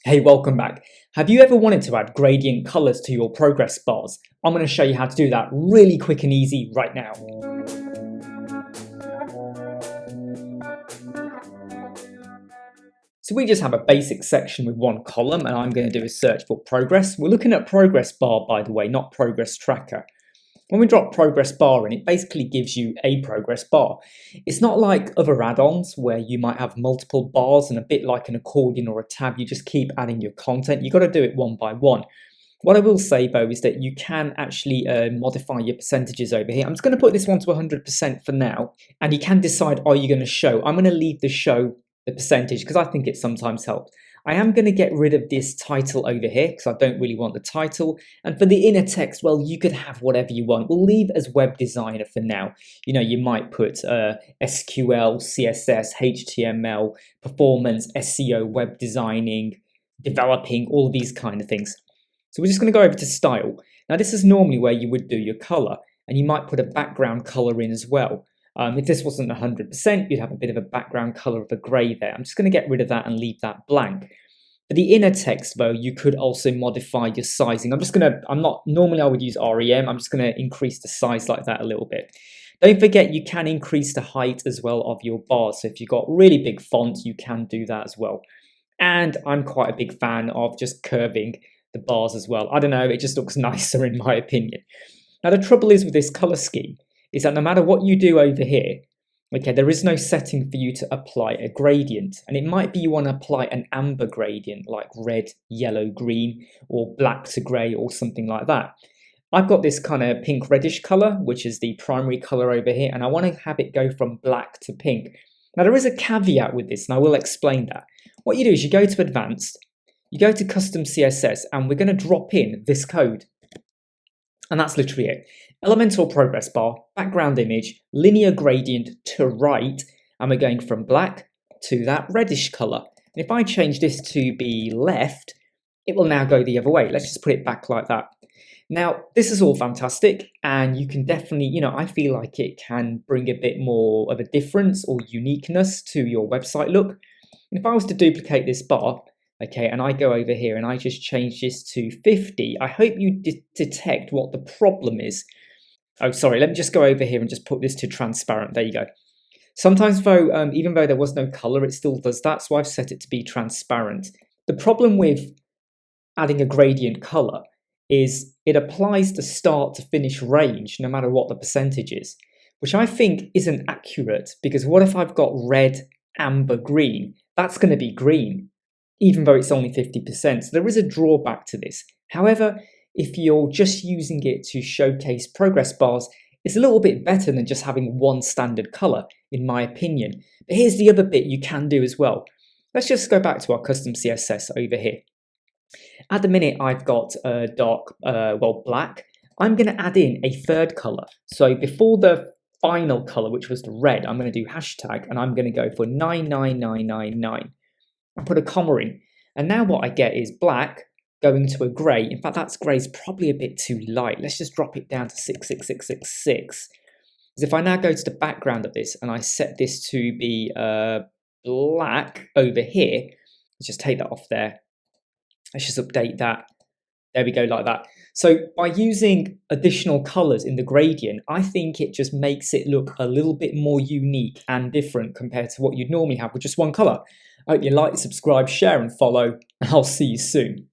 Hey, welcome back. Have you ever wanted to add gradient colors to your progress bars? I'm going to show you how to do that really quick and easy right now. So we just have a basic section with one column, and I'm going to do a search for progress. We're looking at progress bar, by the way, not progress tracker. When we drop progress bar in, it basically gives you a progress bar. It's not like other add-ons where you might have multiple bars and a bit like an accordion or a tab, you just keep adding your content. You've got to do it one by one. What I will say though is that you can actually modify your percentages over here. I'm just going to put this one to 100% for now, and you can decide, are you going to show? I'm going to leave the percentage because I think it sometimes helps. I am going to get rid of this title over here because I don't really want the title. And for the inner text, well, you could have whatever you want. We'll leave as web designer for now. You know, you might put SQL, CSS, HTML, performance, SEO, web designing, developing, all these kind of things. So we're just going to go over to style. Now, this is normally where you would do your color, and you might put a background color in as well. If this wasn't 100%, you'd have a bit of a background color of a gray there. I'm just going to get rid of that and leave that blank. For the inner text, though, you could also modify your sizing. Normally I would use REM. I'm just going to increase the size like that a little bit. Don't forget, you can increase the height as well of your bars. So if you've got really big fonts, you can do that as well. And I'm quite a big fan of just curving the bars as well. I don't know, it just looks nicer in my opinion. Now, the trouble is with this color scheme is that no matter what you do over here, okay, there is no setting for you to apply a gradient. And it might be you want to apply an amber gradient like red, yellow, green, or black to gray or something like that. I've got this kind of pink reddish color, which is the primary color over here, and I want to have it go from black to pink. Now, there is a caveat with this, and I will explain that. What you do is you go to advanced, you go to custom CSS, and we're going to drop in this code. And that's literally it. Elementor progress-bar, background image, linear gradient to right, and we're going from black to that reddish color. And if I change this to be left, it will now go the other way. Let's just put it back like that. Now, this is all fantastic, and you can definitely, I feel like it can bring a bit more of a difference or uniqueness to your website look. And if I was to duplicate this bar, okay, and I go over here and I just change this to 50. I hope you detect what the problem is. Oh, sorry, let me just go over here and just put this to transparent. There you go. Sometimes though, even though there was no color, it still does that. So I've set it to be transparent. The problem with adding a gradient color is it applies the start to finish range, no matter what the percentage is, which I think isn't accurate, because what if I've got red, amber, green? That's going to be green, even though it's only 50%. So there is a drawback to this. However, if you're just using it to showcase progress bars, it's a little bit better than just having one standard color, in my opinion. But here's the other bit you can do as well. Let's just go back to our custom CSS over here. At the minute, I've got black. I'm going to add in a third color. So before the final color, which was the red, I'm going to do hashtag, and I'm going to go for 99999. I put a comma in, and now what I get is black going to a grey. In fact, that's grey is probably a bit too light. Let's just drop it down to 66666. Because if I now go to the background of this and I set this to be black over here, let's just take that off there. Let's just update that. There we go, like that. So by using additional colors in the gradient, I think it just makes it look a little bit more unique and different compared to what you'd normally have with just one color. I hope you like, subscribe, share, and follow, and I'll see you soon.